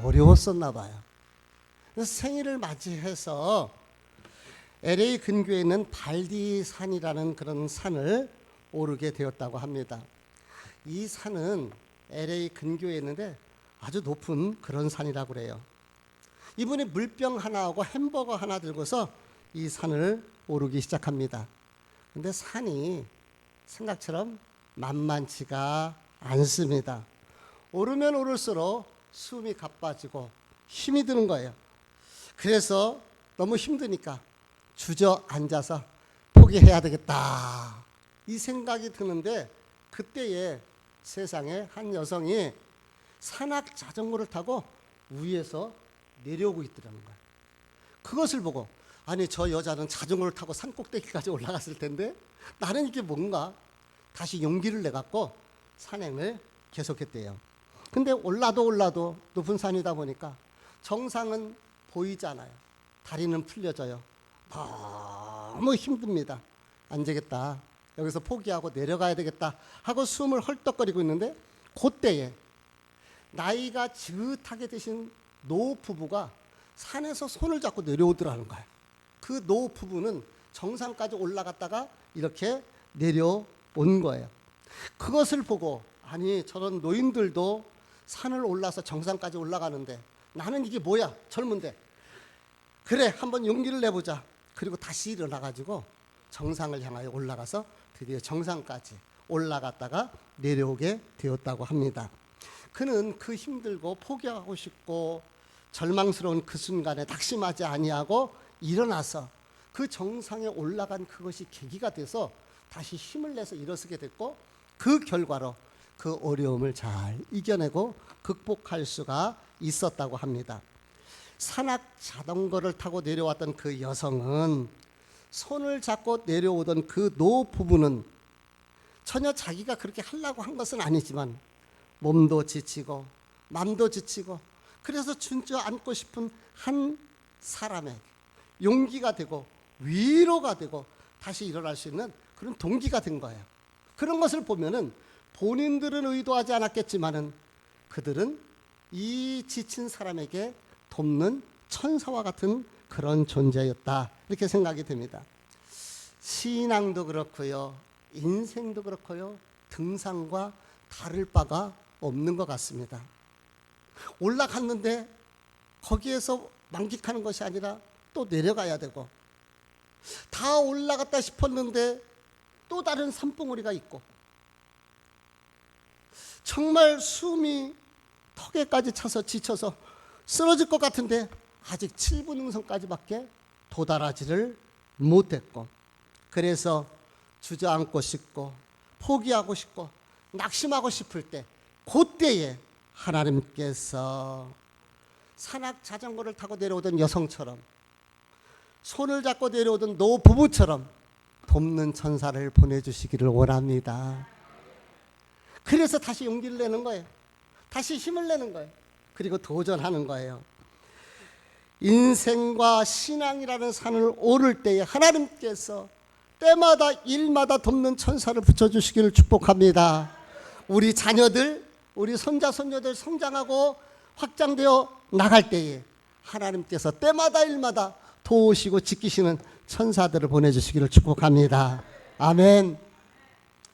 어려웠었나 봐요. 그래서 생일을 맞이해서 LA 근교에 있는 발디산이라는 그런 산을 오르게 되었다고 합니다. 이 산은 LA 근교에 있는데 아주 높은 그런 산이라고 그래요. 이분이 물병 하나하고 햄버거 하나 들고서 이 산을 오르기 시작합니다. 근데 산이 생각처럼 만만치가 않습니다. 오르면 오를수록 숨이 가빠지고 힘이 드는 거예요. 그래서 너무 힘드니까 주저앉아서 포기해야 되겠다, 이 생각이 드는데, 그때에 세상에 한 여성이 산악 자전거를 타고 위에서 내려오고 있더라는 거예요. 그것을 보고, 아니 저 여자는 자전거를 타고 산 꼭대기까지 올라갔을 텐데 나는 이게 뭔가, 다시 용기를 내갖고 산행을 계속했대요. 근데 올라도 높은 산이다 보니까 정상은 보이잖아요. 다리는 풀려져요. 너무 힘듭니다. 안 되겠다, 여기서 포기하고 내려가야 되겠다 하고 숨을 헐떡거리고 있는데, 그때에 나이가 지긋하게 드신 노 부부가 산에서 손을 잡고 내려오더라는 거예요. 그 노 부부는 정상까지 올라갔다가 이렇게 내려온 거예요. 그것을 보고, 아니 저런 노인들도 산을 올라서 정상까지 올라가는데 나는 이게 뭐야, 젊은데, 그래 한번 용기를 내보자. 그리고 다시 일어나가지고 정상을 향하여 올라가서 드디어 정상까지 올라갔다가 내려오게 되었다고 합니다. 그는 그 힘들고 포기하고 싶고 절망스러운 그 순간에 낙심하지 아니하고 일어나서 그 정상에 올라간 그것이 계기가 돼서 다시 힘을 내서 일어서게 됐고, 그 결과로 그 어려움을 잘 이겨내고 극복할 수가 있었다고 합니다. 산악 자전거를 타고 내려왔던 그 여성은, 손을 잡고 내려오던 그 노 부부는 전혀 자기가 그렇게 하려고 한 것은 아니지만 몸도 지치고 마음도 지치고, 그래서 주저앉고 싶은 한 사람에게 용기가 되고 위로가 되고 다시 일어날 수 있는 그런 동기가 된 거예요. 그런 것을 보면은 본인들은 의도하지 않았겠지만은 그들은 이 지친 사람에게 돕는 천사와 같은 그런 존재였다, 이렇게 생각이 됩니다. 신앙도 그렇고요, 인생도 그렇고요, 등산과 다를 바가 없는 것 같습니다. 올라갔는데 거기에서 만끽하는 것이 아니라 또 내려가야 되고, 다 올라갔다 싶었는데 또 다른 산봉우리가 있고, 정말 숨이 턱에까지 차서 지쳐서 쓰러질 것 같은데 아직 7분 능선까지밖에 도달하지를 못했고, 그래서 주저앉고 싶고 포기하고 싶고 낙심하고 싶을 때, 그때에 하나님께서 산악 자전거를 타고 내려오던 여성처럼, 손을 잡고 내려오던 노 부부처럼 돕는 천사를 보내주시기를 원합니다. 그래서 다시 용기를 내는 거예요. 다시 힘을 내는 거예요. 그리고 도전하는 거예요. 인생과 신앙이라는 산을 오를 때에 하나님께서 때마다 일마다 돕는 천사를 붙여주시기를 축복합니다. 우리 자녀들, 우리 손자 손녀들 성장하고 확장되어 나갈 때에 하나님께서 때마다 일마다 도우시고 지키시는 천사들을 보내주시기를 축복합니다. 아멘.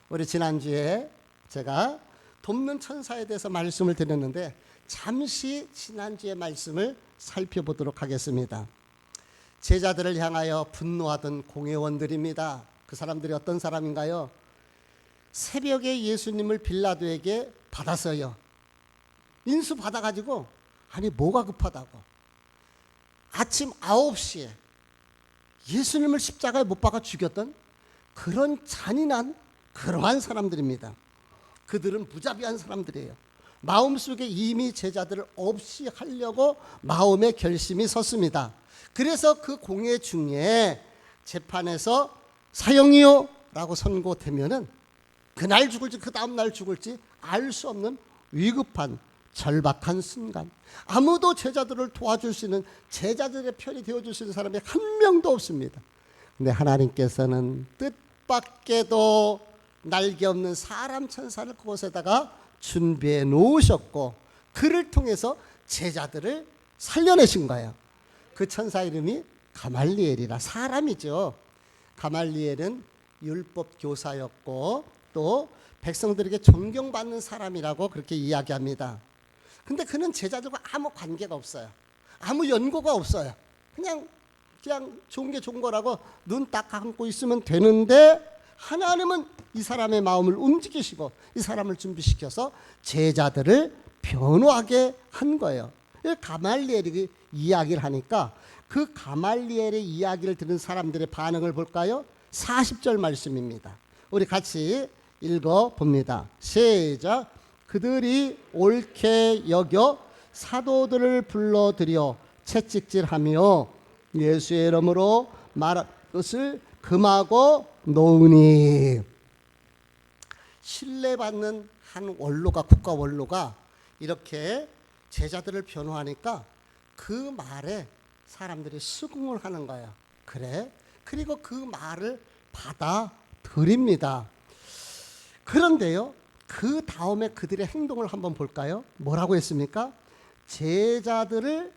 우리 지난주에 제가 돕는 천사에 대해서 말씀을 드렸는데, 잠시 지난주의 말씀을 살펴보도록 하겠습니다. 제자들을 향하여 분노하던 공회원들입니다. 그 사람들이 어떤 사람인가요? 새벽에 예수님을 빌라도에게 받았어요. 인수 받아가지고, 아니 뭐가 급하다고 아침 9시에 예수님을 십자가에 못 박아 죽였던 그런 잔인한 그러한 사람들입니다. 그들은 무자비한 사람들이에요. 마음속에 이미 제자들을 없이 하려고 마음의 결심이 섰습니다. 그래서 그 공회 중에 재판에서 사형이요 라고 선고되면은 그날 죽을지 그 다음날 죽을지 알 수 없는 위급한 절박한 순간, 아무도 제자들을 도와줄 수 있는, 제자들의 편이 되어줄 수 있는 사람이 한 명도 없습니다. 근데 하나님께서는 뜻밖에도 날개 없는 사람 천사를 그곳에다가 준비해 놓으셨고, 그를 통해서 제자들을 살려내신 거예요. 그 천사 이름이 가말리엘이라, 사람이죠. 가말리엘은 율법 교사였고 또 백성들에게 존경받는 사람이라고 그렇게 이야기합니다. 근데 그는 제자들과 아무 관계가 없어요. 아무 연고가 없어요. 그냥 좋은 게 좋은 거라고 눈 딱 감고 있으면 되는데, 하나님은 이 사람의 마음을 움직이시고 이 사람을 준비시켜서 제자들을 변호하게 한 거예요. 가말리엘이 이야기를 하니까 그 가말리엘의 이야기를 들은 사람들의 반응을 볼까요? 40절 말씀입니다. 우리 같이 읽어봅니다. 시작. 그들이 옳게 여겨 사도들을 불러들여 채찍질하며 예수의 이름으로 말한 것을 금하고 놓으니. 신뢰받는 한 원로가, 국가 원로가 이렇게 제자들을 변호하니까 그 말에 사람들이 수긍을 하는 거예요. 그래? 그리고 그 말을 받아들입니다. 그런데요, 그 다음에 그들의 행동을 한번 볼까요? 뭐라고 했습니까? 제자들을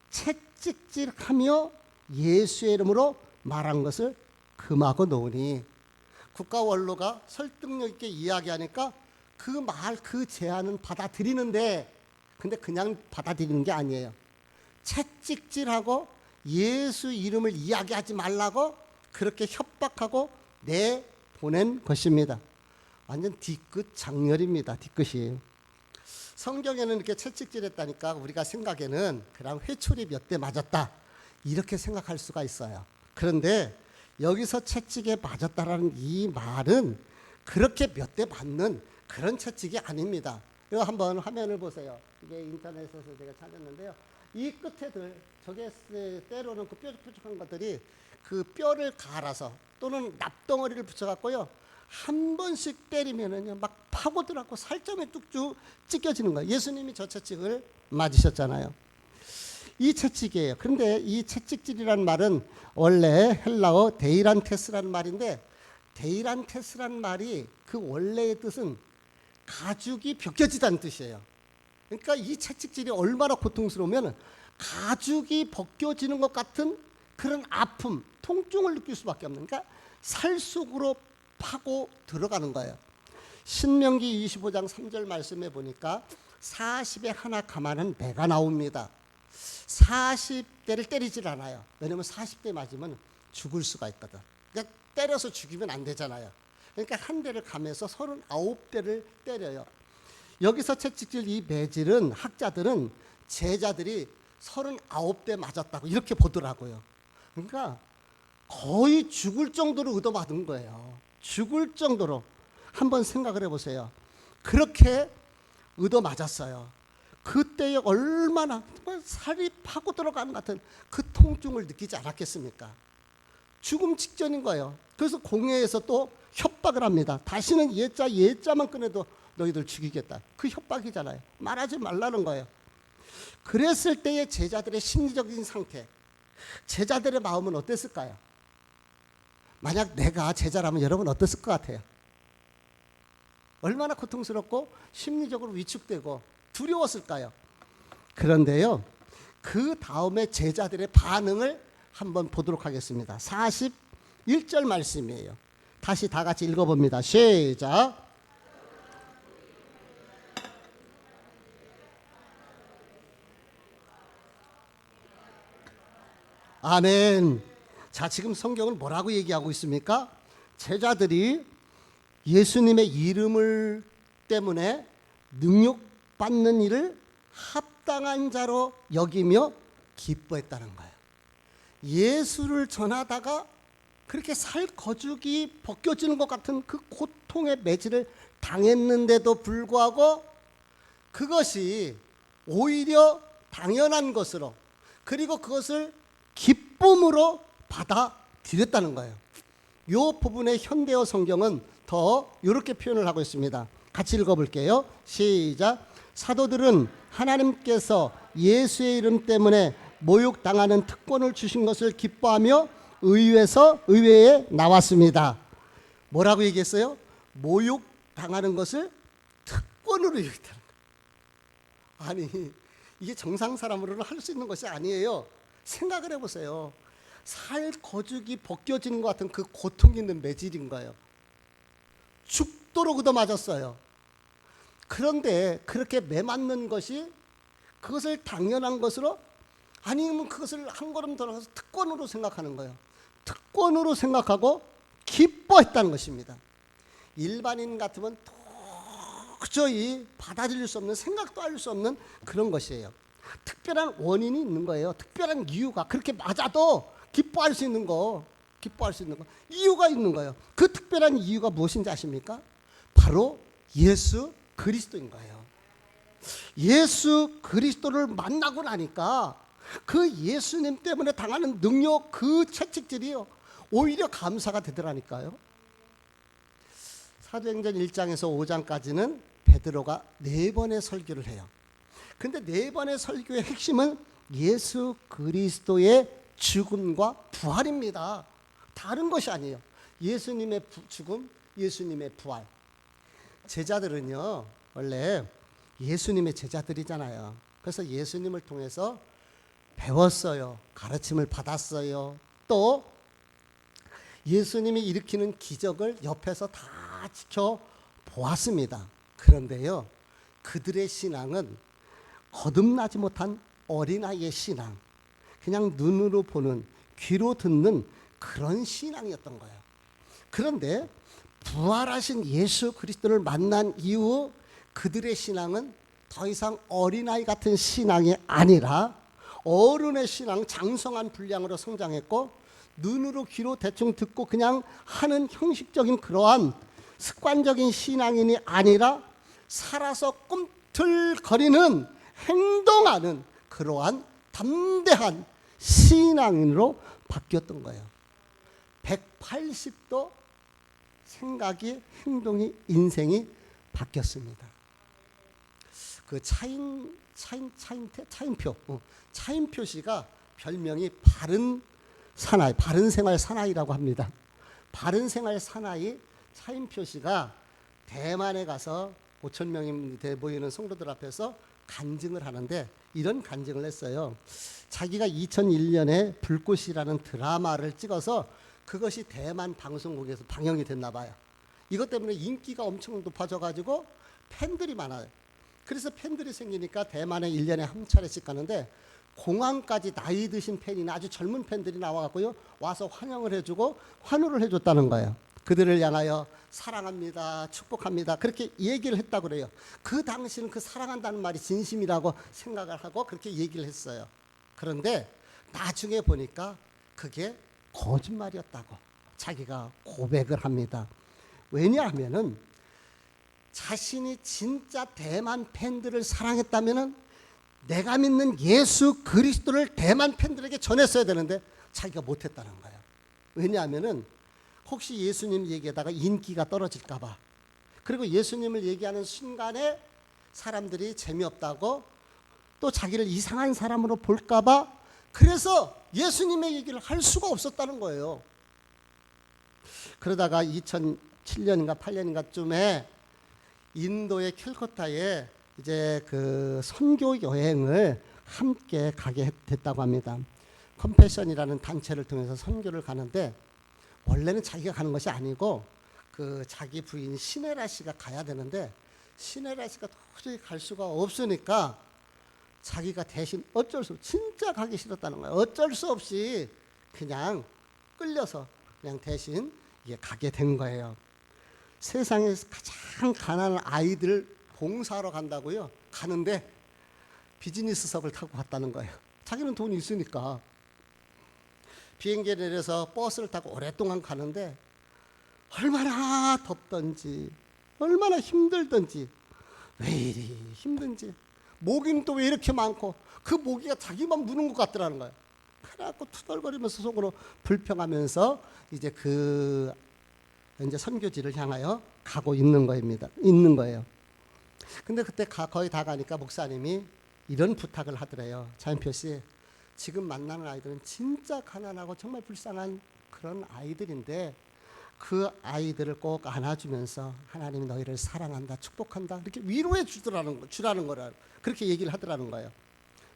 채찍질하며 예수의 이름으로 말한 것을 금하고 놓으니. 국가 원로가 설득력 있게 이야기하니까 그 말, 그 제안은 받아들이는데, 근데 그냥 받아들이는 게 아니에요. 채찍질하고 예수 이름을 이야기하지 말라고 그렇게 협박하고 내보낸 것입니다. 완전 뒤끝 장렬입니다. 뒤끝이. 성경에는 이렇게 채찍질했다니까 우리가 생각에는 그냥 회초리 몇 대 맞았다 이렇게 생각할 수가 있어요. 그런데 여기서 채찍에 맞았다라는 이 말은 그렇게 몇 대 맞는 그런 채찍이 아닙니다. 이거 한번 화면을 보세요. 이게 인터넷에서 제가 찾았는데요. 이 끝에들, 저게 때로는 그 뾰족뾰족한 것들이 그 뼈를 갈아서 또는 납덩어리를 붙여갖고요, 한 번씩 때리면은요 막 파고들어갖고 살점이 뚝뚝 찢겨지는 거예요. 예수님이 저 채찍을 맞으셨잖아요. 이 채찍이에요. 그런데 이 채찍질이라는 말은 원래 헬라어 데이란테스라는 말인데, 데이란테스라는 말이 그 원래의 뜻은 가죽이 벗겨지다는 뜻이에요. 그러니까 이 채찍질이 얼마나 고통스러우면 가죽이 벗겨지는 것 같은 그런 아픔, 통증을 느낄 수밖에 없는, 그러니까 살 속으로 파고 들어가는 거예요. 신명기 25장 3절 말씀에 보니까 40에 하나 감하는 매가 나옵니다. 40대를 때리질 않아요. 왜냐하면 40대 맞으면 죽을 수가 있거든. 그러니까 때려서 죽이면 안 되잖아요. 그러니까 한 대를 감해서 39대를 때려요. 여기서 채찍질 이 매질은 학자들은 제자들이 39대 맞았다고 이렇게 보더라고요. 그러니까 거의 죽을 정도로 얻어맞은 거예요. 죽을 정도로. 한번 생각을 해보세요. 그렇게 얻어맞았어요. 그때에 얼마나 살이 파고 들어가는 것 같은 그 통증을 느끼지 않았겠습니까? 죽음 직전인 거예요. 그래서 공회에서 또 협박을 합니다. 다시는 예자만 꺼내도 너희들 죽이겠다. 그 협박이잖아요. 말하지 말라는 거예요. 그랬을 때의 제자들의 심리적인 상태, 제자들의 마음은 어땠을까요? 만약 내가 제자라면 여러분 어땠을 것 같아요? 얼마나 고통스럽고 심리적으로 위축되고 두려웠을까요? 그런데요, 그 다음에 제자들의 반응을 한번 보도록 하겠습니다. 41절 말씀이에요. 다시 다 같이 읽어봅니다. 시작. 아멘. 자, 지금 성경은 뭐라고 얘기하고 있습니까? 제자들이 예수님의 이름을 때문에 능욕받는 일을 합당한 자로 여기며 기뻐했다는 거예요. 예수를 전하다가 그렇게 살 거죽이 벗겨지는 것 같은 그 고통의 매질을 당했는데도 불구하고 그것이 오히려 당연한 것으로, 그리고 그것을 기쁨으로 받아들였다는 거예요. 이 부분의 현대어 성경은 더 이렇게 표현을 하고 있습니다. 같이 읽어볼게요. 시작. 사도들은 하나님께서 예수의 이름 때문에 모욕당하는 특권을 주신 것을 기뻐하며 의회에 나왔습니다. 뭐라고 얘기했어요? 모욕당하는 것을 특권으로 얘기했다는 거예요. 아니, 이게 정상 사람으로는 할 수 있는 것이 아니에요. 생각을 해보세요. 살 거죽이 벗겨지는 것 같은 그 고통 있는 매질인 거예요. 죽도록 얻어맞았어요. 그런데 그렇게 매맞는 것이 그것을 당연한 것으로, 아니면 그것을 한 걸음 더 나가서 특권으로 생각하는 거예요. 특권으로 생각하고 기뻐했다는 것입니다. 일반인 같으면 도저히 받아들일 수 없는, 생각도 할 수 없는 그런 것이에요. 특별한 원인이 있는 거예요. 특별한 이유가, 그렇게 맞아도 기뻐할 수 있는 거, 이유가 있는 거예요. 그 특별한 이유가 무엇인지 아십니까? 바로 예수 그리스도인 거예요. 예수 그리스도를 만나고 나니까 그 예수님 때문에 당하는 능력, 그 채찍질이요, 오히려 감사가 되더라니까요. 사도행전 1장에서 5장까지는 베드로가 4번의 설교를 해요. 근데 4번의 설교의 핵심은 예수 그리스도의 죽음과 부활입니다. 다른 것이 아니에요. 예수님의 죽음, 예수님의 부활. 제자들은요, 원래 예수님의 제자들이잖아요. 그래서 예수님을 통해서 배웠어요. 가르침을 받았어요. 또 예수님이 일으키는 기적을 옆에서 다 지켜보았습니다. 그런데요, 그들의 신앙은 거듭나지 못한 어린아이의 신앙, 그냥 눈으로 보는, 귀로 듣는 그런 신앙이었던 거예요. 그런데 부활하신 예수 그리스도를 만난 이후 그들의 신앙은 더 이상 어린아이 같은 신앙이 아니라 어른의 신앙, 장성한 분량으로 성장했고, 눈으로 귀로 대충 듣고 그냥 하는 형식적인 그러한 습관적인 신앙인이 아니라 살아서 꿈틀거리는, 행동하는 그러한 담대한 신앙인으로 바뀌었던 거예요. 180도 생각이, 행동이, 인생이 바뀌었습니다. 그 차인표 씨가 별명이 바른 사나이, 바른 생활 사나이라고 합니다. 바른 생활 사나이 차인표 씨가 대만에 가서 5천 명이 모이는 성도들 앞에서 간증을 하는데 이런 간증을 했어요. 자기가 2001년에 불꽃이라는 드라마를 찍어서 그것이 대만 방송국에서 방영이 됐나 봐요. 이것 때문에 인기가 엄청 높아져가지고 팬들이 많아요. 그래서 팬들이 생기니까 대만에 1년에 한 차례씩 가는데 공항까지 나이 드신 팬이나 아주 젊은 팬들이 나와갖고요, 와서 환영을 해주고 환호를 해줬다는 거예요. 그들을 향하여 사랑합니다, 축복합니다, 그렇게 얘기를 했다고 그래요. 그 당시는 그 사랑한다는 말이 진심이라고 생각을 하고 그렇게 얘기를 했어요. 그런데 나중에 보니까 그게 거짓말이었다고 자기가 고백을 합니다. 왜냐하면은 자신이 진짜 대만 팬들을 사랑했다면은 내가 믿는 예수 그리스도를 대만 팬들에게 전했어야 되는데 자기가 못했다는 거예요. 왜냐하면은 혹시 예수님 얘기하다가 인기가 떨어질까 봐, 그리고 예수님을 얘기하는 순간에 사람들이 재미없다고 또 자기를 이상한 사람으로 볼까 봐, 그래서 예수님의 얘기를 할 수가 없었다는 거예요. 그러다가 2007년인가 8년인가쯤에 인도의 캘커타에 이제 그 선교 여행을 함께 가게 됐다고 합니다. 컴패션이라는 단체를 통해서 선교를 가는데, 원래는 자기가 가는 것이 아니고 그 자기 부인 시네라 씨가 가야 되는데 시네라 씨가 도저히 갈 수가 없으니까 자기가 대신 어쩔 수 없이, 진짜 가기 싫었다는 거예요. 어쩔 수 없이 그냥 끌려서 그냥 대신 이게 가게 된 거예요. 세상에서 가장 가난한 아이들 봉사하러 간다고요. 가는데 비즈니스석을 타고 갔다는 거예요. 자기는 돈이 있으니까. 비행기에 내려서 버스를 타고 오랫동안 가는데 얼마나 덥던지, 얼마나 힘들던지, 왜 이리 힘든지, 모기는 또 왜 이렇게 많고, 그 모기가 자기만 무는 것 같더라는 거예요. 그래갖고 투덜거리면서 속으로 불평하면서 이제 이제 선교지를 향하여 가고 있는 거예요. 근데 그때 거의 다 가니까 목사님이 이런 부탁을 하더래요. 차인표 씨, 지금 만나는 아이들은 진짜 가난하고 정말 불쌍한 그런 아이들인데 그 아이들을 꼭 안아주면서 하나님이 너희를 사랑한다, 축복한다, 이렇게 위로해 주라는 거라, 그렇게 얘기를 하더라는 거예요.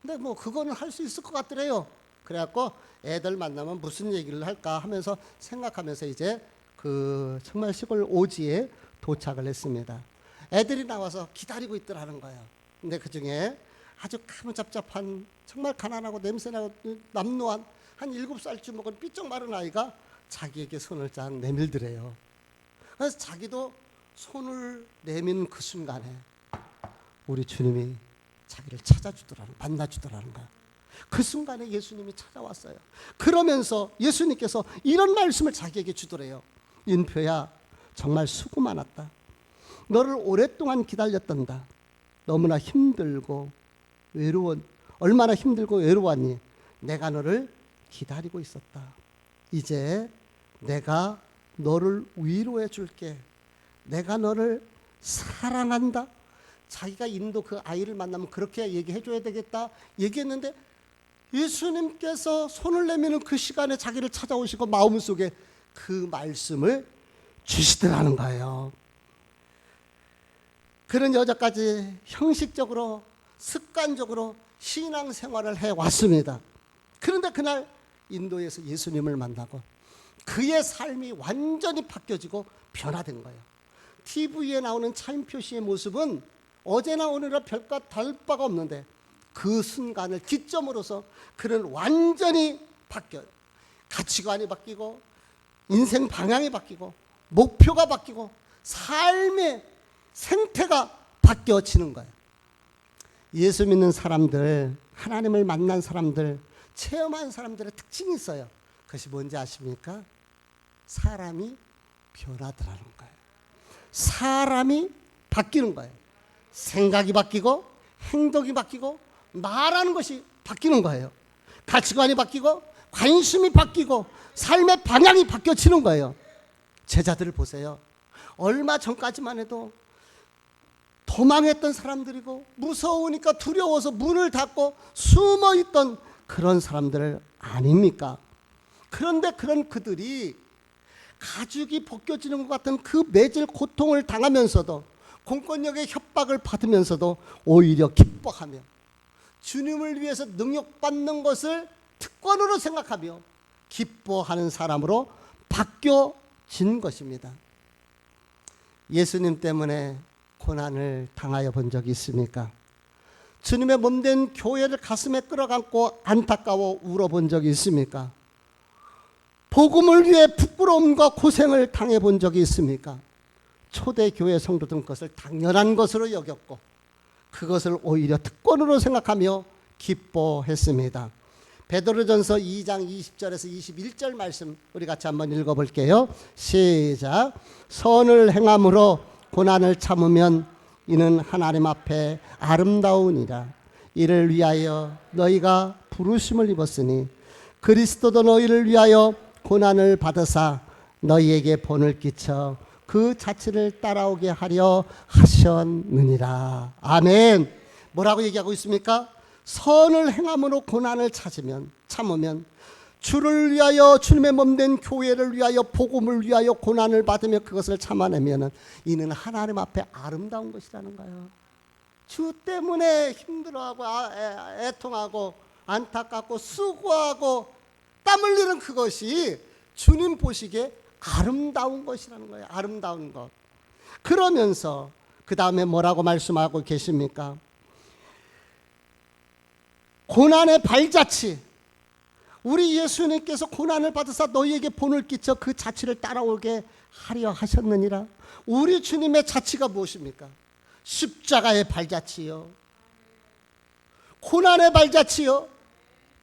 근데 뭐 그거는 할 수 있을 것 같더래요. 그래갖고 애들 만나면 무슨 얘기를 할까 하면서 생각하면서 이제 그 정말 시골 오지에 도착을 했습니다. 애들이 나와서 기다리고 있더라는 거예요. 근데 그 중에 아주 까무잡잡한 정말 가난하고 냄새나고 남노한 한 7살쯤 먹은 삐쩍 마른 아이가 자기에게 손을 쫙 내밀더래요. 그래서 자기도 손을 내민 그 순간에 우리 주님이 자기를 찾아주더라는, 만나주더라는 거야. 그 순간에 예수님이 찾아왔어요. 그러면서 예수님께서 이런 말씀을 자기에게 주더래요. 인표야, 정말 수고 많았다. 너를 오랫동안 기다렸단다. 너무나 힘들고 얼마나 힘들고 외로웠니? 내가 너를 기다리고 있었다. 이제 내가 너를 위로해 줄게. 내가 너를 사랑한다. 자기가 인도 그 아이를 만나면 그렇게 얘기해 줘야 되겠다 얘기했는데, 예수님께서 손을 내미는 그 시간에 자기를 찾아오시고 마음속에 그 말씀을 주시더라는 거예요. 그런 여자까지 형식적으로 습관적으로 신앙생활을 해왔습니다. 그런데 그날 인도에서 예수님을 만나고 그의 삶이 완전히 바뀌어지고 변화된 거예요. TV에 나오는 차인표 씨의 모습은 어제나 오늘이나 별과 다를 바가 없는데, 그 순간을 기점으로서 그는 완전히 바뀌어요. 가치관이 바뀌고 인생 방향이 바뀌고 목표가 바뀌고 삶의 생태가 바뀌어지는 거예요. 예수 믿는 사람들, 하나님을 만난 사람들, 체험한 사람들의 특징이 있어요. 그것이 뭔지 아십니까? 사람이 변하더라는 거예요. 사람이 바뀌는 거예요. 생각이 바뀌고 행동이 바뀌고 말하는 것이 바뀌는 거예요. 가치관이 바뀌고 관심이 바뀌고 삶의 방향이 바뀌어지는 거예요. 제자들을 보세요. 얼마 전까지만 해도 도망했던 사람들이고 무서우니까 두려워서 문을 닫고 숨어있던 그런 사람들 아닙니까? 그런데 그런 그들이 가죽이 벗겨지는 것 같은 그 매질 고통을 당하면서도, 공권력의 협박을 받으면서도 오히려 기뻐하며 주님을 위해서 능욕받는 것을 특권으로 생각하며 기뻐하는 사람으로 바뀌어진 것입니다. 예수님 때문에 고난을 당하여 본 적이 있습니까? 주님의 몸된 교회를 가슴에 끌어안고 안타까워 울어본 적이 있습니까? 복음을 위해 부끄러움과 고생을 당해본 적이 있습니까? 초대교회 성도들은 그것을 당연한 것으로 여겼고 그것을 오히려 특권으로 생각하며 기뻐했습니다. 베드로전서 2장 20절에서 21절 말씀 우리 같이 한번 읽어볼게요. 시작. 선을 행함으로 고난을 참으면 이는 하나님 앞에 아름다우니라. 이를 위하여 너희가 부르심을 입었으니 그리스도도 너희를 위하여 고난을 받으사 너희에게 본을 끼쳐 그 자취를 따라오게 하려 하셨느니라. 아멘. 뭐라고 얘기하고 있습니까? 선을 행함으로 고난을 참으면 주를 위하여, 주님의 몸된 교회를 위하여, 복음을 위하여 고난을 받으며 그것을 참아내면 이는 하나님 앞에 아름다운 것이라는 거예요. 주 때문에 힘들어하고 애통하고 안타깝고 수고하고 땀 흘리는 그것이 주님 보시기에 아름다운 것이라는 거예요. 아름다운 것. 그러면서 그 다음에 뭐라고 말씀하고 계십니까? 고난의 발자취. 우리 예수님께서 고난을 받으사 너희에게 본을 끼쳐 그 자취를 따라오게 하려 하셨느니라. 우리 주님의 자취가 무엇입니까? 십자가의 발자취요, 고난의 발자취요,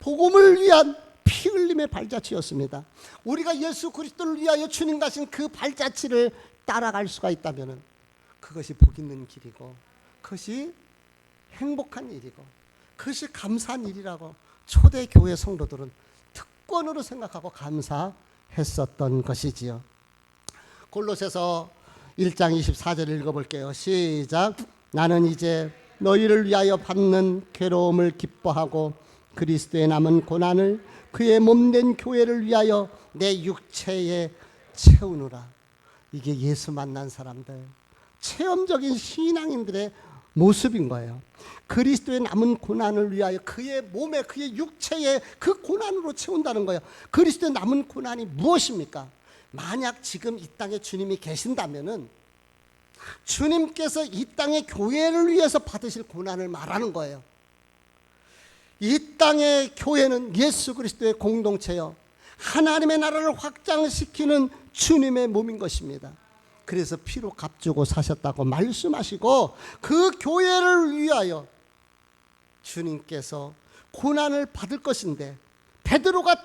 복음을 위한 피 흘림의 발자취였습니다. 우리가 예수 그리스도를 위하여 주님 가신 그 발자취를 따라갈 수가 있다면 그것이 복 있는 길이고 그것이 행복한 일이고 그것이 감사한 일이라고 초대교회 성도들은 특권으로 생각하고 감사했었던 것이지요. 골로새서 1장 24절을 읽어볼게요. 시작. 나는 이제 너희를 위하여 받는 괴로움을 기뻐하고 그리스도의 남은 고난을 그의 몸된 교회를 위하여 내 육체에 채우노라. 이게 예수 만난 사람들, 체험적인 신앙인들의 모습인 거예요. 그리스도의 남은 고난을 위하여 그의 몸에, 그의 육체에 그 고난으로 채운다는 거예요. 그리스도의 남은 고난이 무엇입니까? 만약 지금 이 땅에 주님이 계신다면은 주님께서 이 땅의 교회를 위해서 받으실 고난을 말하는 거예요. 이 땅의 교회는 예수 그리스도의 공동체요, 하나님의 나라를 확장시키는 주님의 몸인 것입니다. 그래서 피로 값주고 사셨다고 말씀하시고 그 교회를 위하여 주님께서 고난을 받을 것인데, 베드로가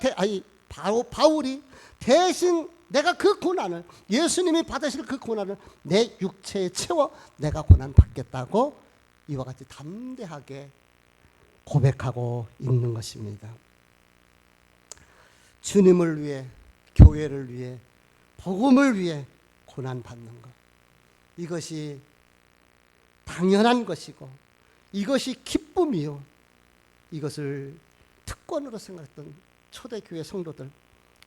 바울이 대신 내가 그 고난을, 예수님이 받으실 그 고난을 내 육체에 채워 내가 고난 받겠다고 이와 같이 담대하게 고백하고 있는 것입니다. 주님을 위해, 교회를 위해, 복음을 위해 고난 받는 것, 이것이 당연한 것이고 이것이 기쁨이요, 이것을 특권으로 생각했던 초대교회 성도들,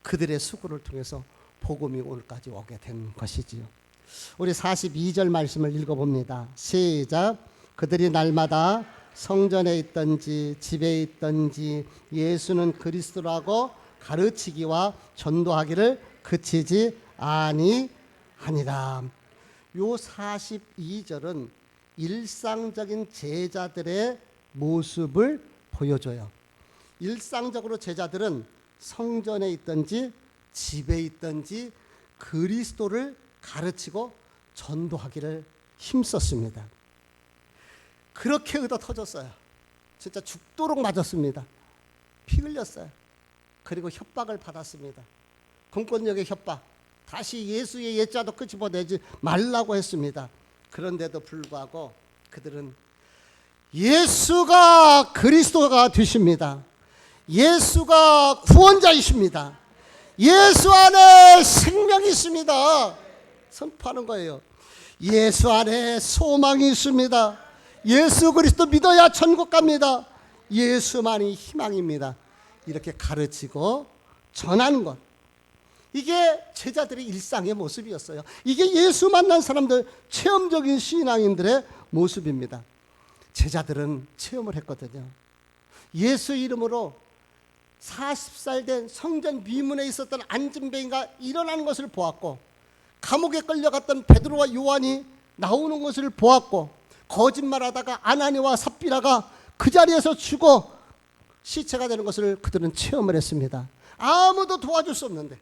그들의 수고를 통해서 복음이 오늘까지 오게 된 것이지요. 우리 42절 말씀을 읽어봅니다. 시작. 그들이 날마다 성전에 있든지 집에 있든지 예수는 그리스도라고 가르치기와 전도하기를 그치지 아니하니라. 요 42절은 일상적인 제자들의 모습을 보여줘요. 일상적으로 제자들은 성전에 있든지 집에 있든지 그리스도를 가르치고 전도하기를 힘썼습니다. 그렇게 얻어 터졌어요. 진짜 죽도록 맞았습니다. 피 흘렸어요. 그리고 협박을 받았습니다. 공권력의 협박, 다시 예수의 예자도 끄집어내지 말라고 했습니다. 그런데도 불구하고 그들은 예수가 그리스도가 되십니다, 예수가 구원자이십니다, 예수 안에 생명이 있습니다, 선포하는 거예요. 예수 안에 소망이 있습니다. 예수 그리스도 믿어야 천국 갑니다. 예수만이 희망입니다. 이렇게 가르치고 전하는 것, 이게 제자들의 일상의 모습이었어요. 이게 예수 만난 사람들, 체험적인 신앙인들의 모습입니다. 제자들은 체험을 했거든요. 예수 이름으로 40살 된 성전 미문에 있었던 안진뱅이가 일어나는 것을 보았고, 감옥에 끌려갔던 베드로와 요한이 나오는 것을 보았고, 거짓말하다가 아나니와 삽비라가 그 자리에서 죽어 시체가 되는 것을 그들은 체험을 했습니다. 아무도 도와줄 수 없는데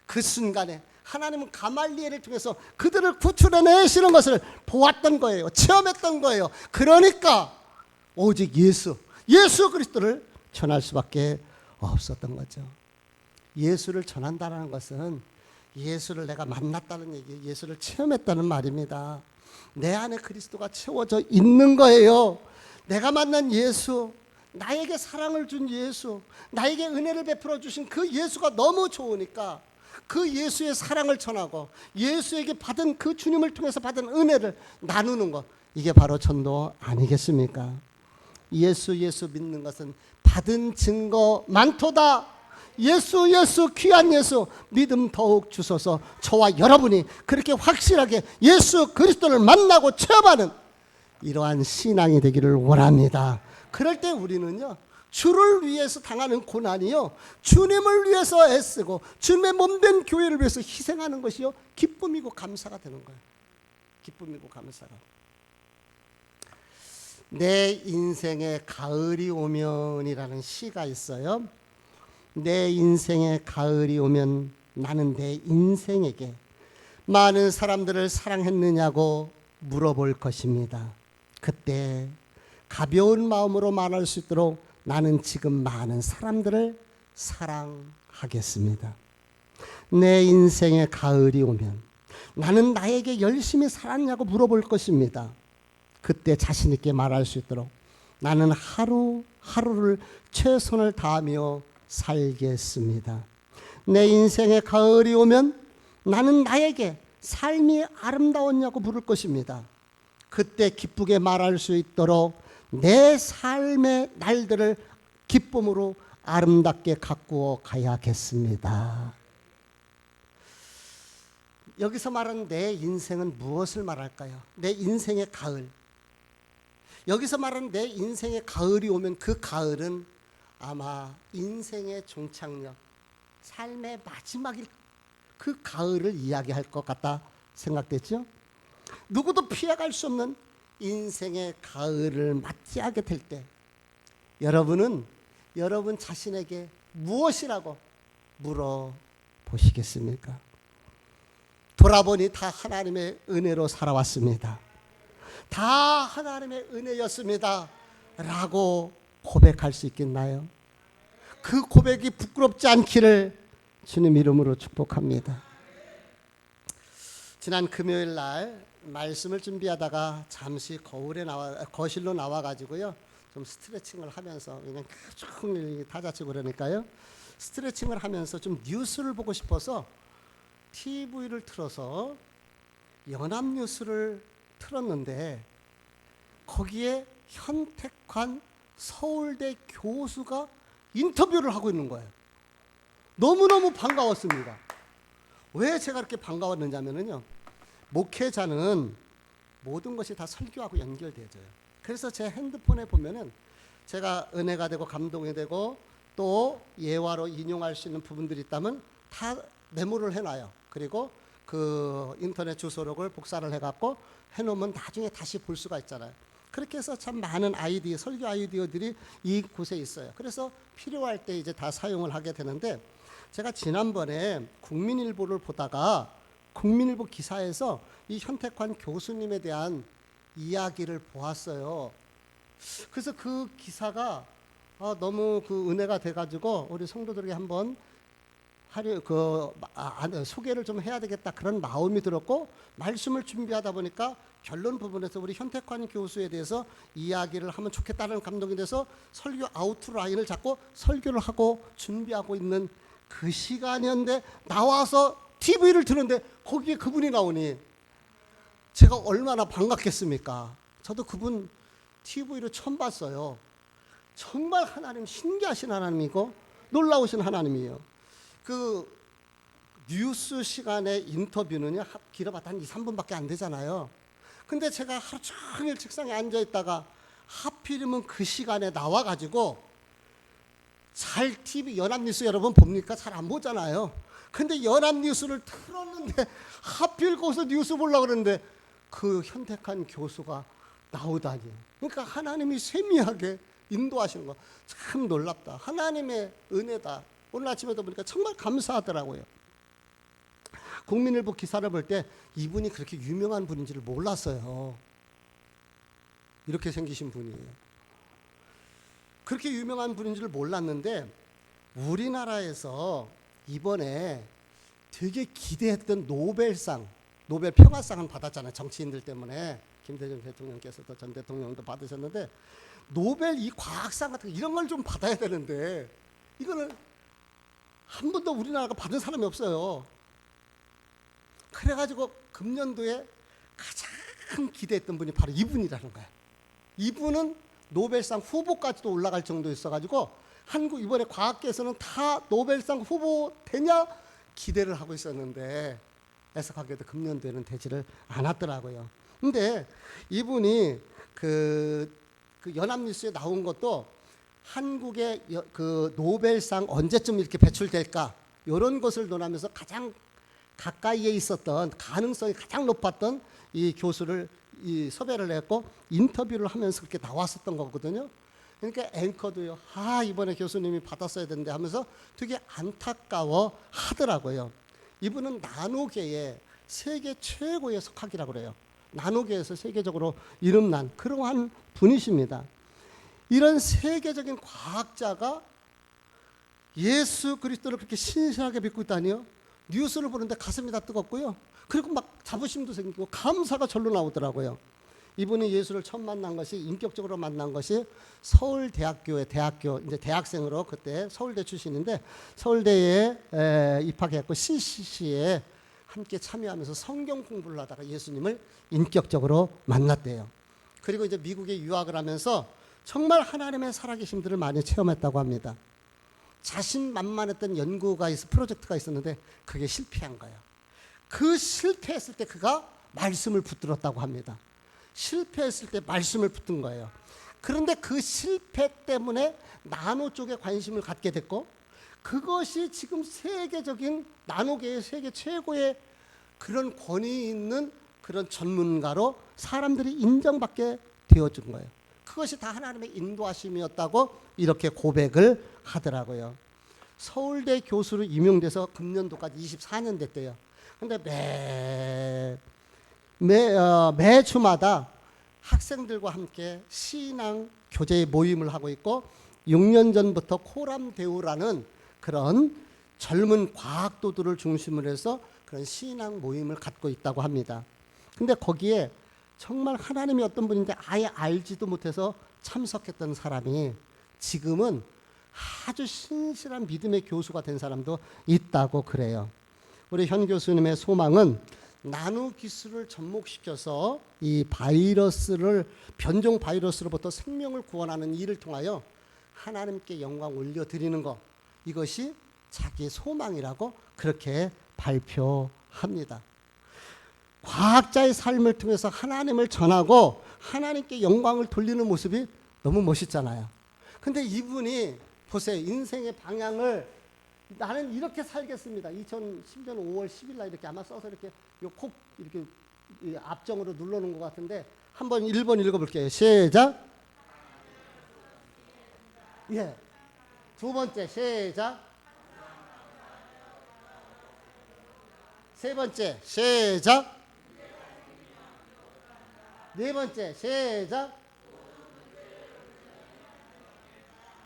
그 순간에 하나님은 가말리엘을 통해서 그들을 구출해내시는 것을 보았던 거예요. 체험했던 거예요. 그러니까 오직 예수 그리스도를 전할 수밖에 없었던 거죠. 예수를 전한다는 것은 예수를 내가 만났다는 얘기, 예수를 체험했다는 말입니다. 내 안에 그리스도가 채워져 있는 거예요. 내가 만난 예수, 나에게 사랑을 준 예수, 나에게 은혜를 베풀어 주신 그 예수가 너무 좋으니까 그 예수의 사랑을 전하고 예수에게 받은 그 주님을 통해서 받은 은혜를 나누는 것, 이게 바로 전도 아니겠습니까? 예수 믿는 것은 받은 증거 많도다. 예수 귀한 예수 믿음 더욱 주소서. 저와 여러분이 그렇게 확실하게 예수 그리스도를 만나고 체험하는 이러한 신앙이 되기를 원합니다. 그럴 때 우리는요, 주를 위해서 당하는 고난이요, 주님을 위해서 애쓰고 주님의 몸된 교회를 위해서 희생하는 것이요, 기쁨이고 감사가 되는 거예요. 기쁨이고 감사가. 내 인생에 가을이 오면이라는 시가 있어요. 내 인생에 가을이 오면 나는 내 인생에게 많은 사람들을 사랑했느냐고 물어볼 것입니다. 그때 가벼운 마음으로 말할 수 있도록 나는 지금 많은 사람들을 사랑하겠습니다. 내 인생에 가을이 오면 나는 나에게 열심히 살았냐고 물어볼 것입니다. 그때 자신 있게 말할 수 있도록 나는 하루하루를 최선을 다하며 살겠습니다. 내 인생에 가을이 오면 나는 나에게 삶이 아름다웠냐고 물을 것입니다. 그때 기쁘게 말할 수 있도록 내 삶의 날들을 기쁨으로 아름답게 가꾸어 가야겠습니다. 여기서 말하는 내 인생은 무엇을 말할까요? 내 인생의 가을, 여기서 말하는 내 인생의 가을이 오면 그 가을은 아마 인생의 종착역, 삶의 마지막일 그 가을을 이야기할 것 같다 생각됐죠? 누구도 피해갈 수 없는 인생의 가을을 맞이하게 될 때 여러분은 여러분 자신에게 무엇이라고 물어보시겠습니까? 돌아보니 다 하나님의 은혜로 살아왔습니다. 다 하나님의 은혜였습니다 라고 고백할 수 있겠나요? 그 고백이 부끄럽지 않기를 주님 이름으로 축복합니다. 지난 금요일 날 말씀을 준비하다가 잠시 거실로 나와가지고요, 좀 스트레칭을 하면서, 그냥 쭉 타자치고 그러니까요, 스트레칭을 하면서 좀 뉴스를 보고 싶어서 TV를 틀어서 연합뉴스를 틀었는데 거기에 현택환 서울대 교수가 인터뷰를 하고 있는 거예요. 너무너무 반가웠습니다. 왜 제가 그렇게 반가웠느냐면요, 목회자는 모든 것이 다 설교하고 연결되어져요. 그래서 제 핸드폰에 보면은 제가 은혜가 되고 감동이 되고 또 예화로 인용할 수 있는 부분들이 있다면 다 메모를 해놔요. 그리고 그 인터넷 주소록을 복사를 해갖고 해놓으면 나중에 다시 볼 수가 있잖아요. 그렇게 해서 참 많은 아이디어, 설교 아이디어들이 이곳에 있어요. 그래서 필요할 때 이제 다 사용을 하게 되는데, 제가 지난번에 국민일보를 보다가 국민일보 기사에서 이 현택환 교수님에 대한 이야기를 보았어요. 그래서 그 기사가 너무 그 은혜가 돼가지고 우리 성도들에게 한번 소개를 좀 해야 되겠다 그런 마음이 들었고, 말씀을 준비하다 보니까 결론 부분에서 우리 현택환 교수에 대해서 이야기를 하면 좋겠다는 감동이 돼서 설교 아웃라인을 잡고 설교를 하고 준비하고 있는 그 시간이었는데, 나와서 TV를 틀었는데 거기에 그분이 나오니 제가 얼마나 반갑겠습니까? 저도 그분 TV로 처음 봤어요. 정말 하나님 신기하신 하나님이고 놀라우신 하나님이에요. 그 뉴스 시간에 인터뷰는요, 길어봤자 한 2, 3분밖에 안 되잖아요. 근데 제가 하루 종일 책상에 앉아 있다가 하필이면 그 시간에 나와가지고, 잘 TV 연합뉴스 여러분 봅니까? 잘 안 보잖아요. 근데 연합뉴스를 틀었는데 하필 거기서 뉴스 보려고 그러는데 그 현택환 교수가 나오다니. 그러니까 하나님이 세미하게 인도하시는 거 참 놀랍다. 하나님의 은혜다. 오늘 아침에도 보니까 정말 감사하더라고요. 국민일보 기사를 볼 때 이분이 그렇게 유명한 분인지를 몰랐어요. 이렇게 생기신 분이에요. 그렇게 유명한 분인지를 몰랐는데 우리나라에서 이번에 되게 기대했던 노벨상, 노벨 평화상을 받았잖아요. 정치인들 때문에. 김대중 대통령께서도 전 대통령도 받으셨는데, 노벨 이 과학상 같은 거 이런 걸 좀 받아야 되는데 이거는 한 번도 우리나라가 받은 사람이 없어요. 그래가지고 금년도에 가장 기대했던 분이 바로 이분이라는 거예요. 이분은 노벨상 후보까지도 올라갈 정도였어가지고 한국 이번에 과학계에서는 다 노벨상 후보 되냐 기대를 하고 있었는데 애석하게도 금년도에는 되지를 않았더라고요. 근데 이분이 그 연합뉴스에 나온 것도 한국의 그 노벨상 언제쯤 이렇게 배출될까 이런 것을 논하면서 가장 가까이에 있었던, 가능성이 가장 높았던 이 교수를 섭외를 했고 인터뷰를 하면서 그렇게 나왔었던 거거든요. 그러니까 앵커도요, 이번에 교수님이 받았어야 되는데 하면서 되게 안타까워 하더라고요. 이분은 나노계의 세계 최고의 석학이라고 그래요. 나노계에서 세계적으로 이름난 그러한 분이십니다. 이런 세계적인 과학자가 예수 그리스도를 그렇게 신실하게 믿고 있다니요. 뉴스를 보는데 가슴이 다 뜨겁고요. 그리고 막 자부심도 생기고 감사가 절로 나오더라고요. 이분이 예수를 처음 만난 것이, 인격적으로 만난 것이 서울대학교의 이제 대학생으로, 그때 서울대 출신인데 서울대에 입학했고 CCC에 함께 참여하면서 성경 공부를 하다가 예수님을 인격적으로 만났대요. 그리고 이제 미국에 유학을 하면서 정말 하나님의 살아계심들을 많이 체험했다고 합니다. 자신만만했던 프로젝트가 있었는데 그게 실패한 거예요. 그 실패했을 때 그가 말씀을 붙들었다고 합니다. 실패했을 때 말씀을 붙든 거예요. 그런데 그 실패 때문에 나노 쪽에 관심을 갖게 됐고, 그것이 지금 세계적인 나노계의 세계 최고의 그런 권위 있는 그런 전문가로 사람들이 인정받게 되어준 거예요. 그것이 다 하나님의 인도하심이었다고 이렇게 고백을 하더라고요. 서울대 교수로 임용돼서 금년도까지 24년 됐대요. 근데 매주마다 학생들과 함께 신앙 교제 모임을 하고 있고, 6년 전부터 코람대우라는 그런 젊은 과학도들을 중심으로 해서 그런 신앙 모임을 갖고 있다고 합니다. 근데 거기에 정말 하나님이 어떤 분인데 아예 알지도 못해서 참석했던 사람이 지금은 아주 신실한 믿음의 교수가 된 사람도 있다고 그래요. 우리 현 교수님의 소망은 나노 기술을 접목시켜서 이 바이러스를, 변종 바이러스로부터 생명을 구원하는 일을 통하여 하나님께 영광 올려드리는 것, 이것이 자기의 소망이라고 그렇게 발표합니다. 과학자의 삶을 통해서 하나님을 전하고 하나님께 영광을 돌리는 모습이 너무 멋있잖아요. 근데 이분이 보세요. 인생의 방향을 나는 이렇게 살겠습니다. 2010년 5월 10일 날 이렇게 아마 써서 이렇게 콕 이렇게 앞정으로 눌러놓은 것 같은데, 한번 1번 읽어볼게요. 시작. 예. 두 번째 시작. 세 번째 시작. 네 번째 시작.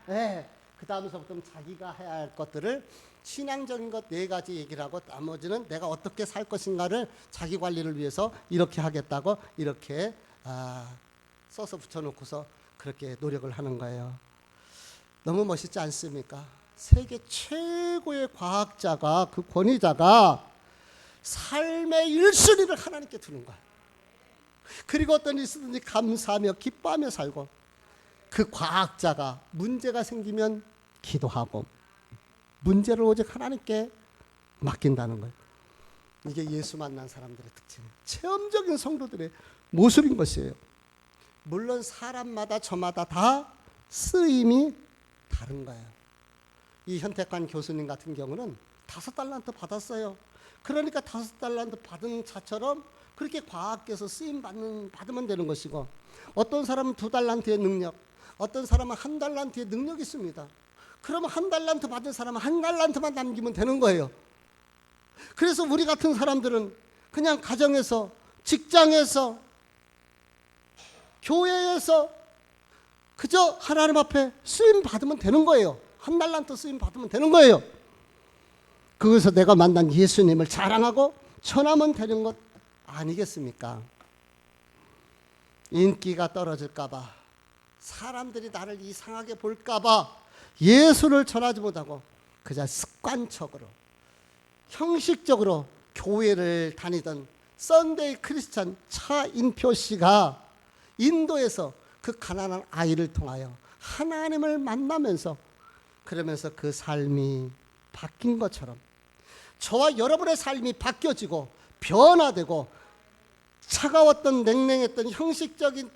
네. 그 다음서부터는 자기가 해야 할 것들을 신앙적인 것 4가지 얘기를 하고, 나머지는 내가 어떻게 살 것인가를 자기 관리를 위해서 이렇게 하겠다고 이렇게 써서 붙여놓고서 그렇게 노력을 하는 거예요. 너무 멋있지 않습니까? 세계 최고의 과학자가, 그 권위자가 삶의 1순위를 하나님께 두는 거예요. 그리고 어떤 일이 있든지 감사하며 기뻐하며 살고, 그 과학자가 문제가 생기면 기도하고 문제를 오직 하나님께 맡긴다는 거예요. 이게 예수 만난 사람들의 특징이에요. 체험적인 성도들의 모습인 것이에요. 물론 사람마다 저마다 다 쓰임이 다른 거예요. 이 현택관 교수님 같은 경우는 5달란트 받았어요. 그러니까 5달란트 받은 자처럼 그렇게 과학계에서 쓰임 받으면 되는 것이고, 어떤 사람은 2달란트의 능력, 어떤 사람은 1달란트의 능력이 있습니다. 그러면 1달란트 받은 사람은 1달란트만 남기면 되는 거예요. 그래서 우리 같은 사람들은 그냥 가정에서, 직장에서, 교회에서 그저 하나님 앞에 쓰임 받으면 되는 거예요. 1달란트 쓰임 받으면 되는 거예요. 그것에서 내가 만난 예수님을 자랑하고 전하면 되는 것 아니겠습니까? 인기가 떨어질까 봐, 사람들이 나를 이상하게 볼까 봐 예수를 전하지 못하고 그저 습관적으로, 형식적으로 교회를 다니던 썬데이 크리스찬 차인표 씨가 인도에서 그 가난한 아이를 통하여 하나님을 만나면서, 그러면서 그 삶이 바뀐 것처럼 저와 여러분의 삶이 바뀌어지고 변화되고, 차가웠던 냉랭했던 형식적인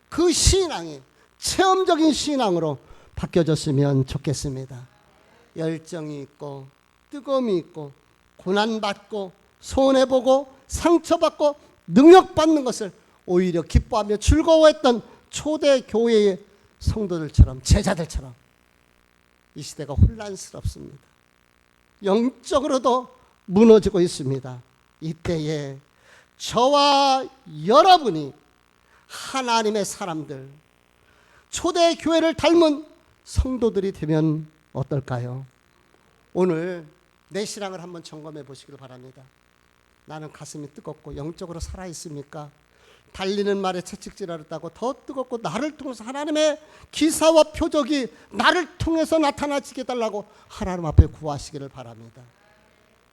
그 신앙이 체험적인 신앙으로 바뀌어졌으면 좋겠습니다. 열정이 있고 뜨거움이 있고 고난받고 손해보고 상처받고 능력받는 것을 오히려 기뻐하며 즐거워했던 초대교회의 성도들처럼, 제자들처럼 이 시대가 혼란스럽습니다. 영적으로도 무너지고 있습니다. 이때에 저와 여러분이 하나님의 사람들, 초대교회를 닮은 성도들이 되면 어떨까요? 오늘 내 신앙을 한번 점검해 보시길 바랍니다. 나는 가슴이 뜨겁고 영적으로 살아있습니까? 달리는 말에 채찍질하였다고 더 뜨겁고 나를 통해서 하나님의 기사와 표적이 나를 통해서 나타나지게 해달라고 하나님 앞에 구하시기를 바랍니다.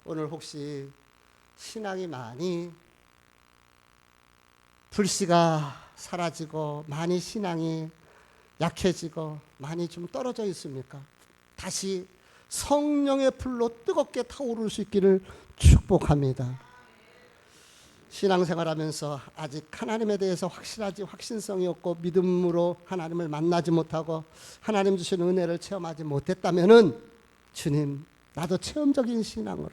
오늘 혹시 신앙이 많이 불씨가 사라지고 많이 신앙이 약해지고 많이 좀 떨어져 있습니까? 다시 성령의 불로 뜨겁게 타오를 수 있기를 축복합니다. 신앙생활하면서 아직 하나님에 대해서 확신성이 없고 믿음으로 하나님을 만나지 못하고 하나님 주신 은혜를 체험하지 못했다면은 주님, 나도 체험적인 신앙으로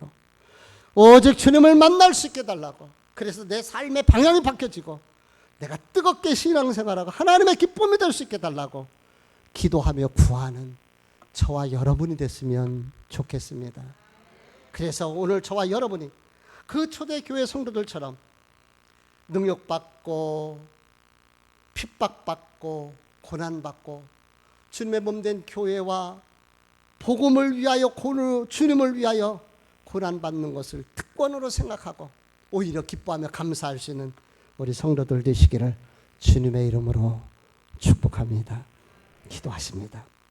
오직 주님을 만날 수 있게 달라고, 그래서 내 삶의 방향이 바뀌어지고 내가 뜨겁게 신앙생활하고 하나님의 기쁨이 될 수 있게 달라고 기도하며 구하는 저와 여러분이 됐으면 좋겠습니다. 그래서 오늘 저와 여러분이 그 초대교회 성도들처럼 능욕받고 핍박받고 고난받고 주님의 몸된 교회와 복음을 위하여 주님을 위하여 고난받는 것을 특권으로 생각하고 오히려 기뻐하며 감사할 수 있는 우리 성도들 되시기를 주님의 이름으로 축복합니다. 기도하십니다.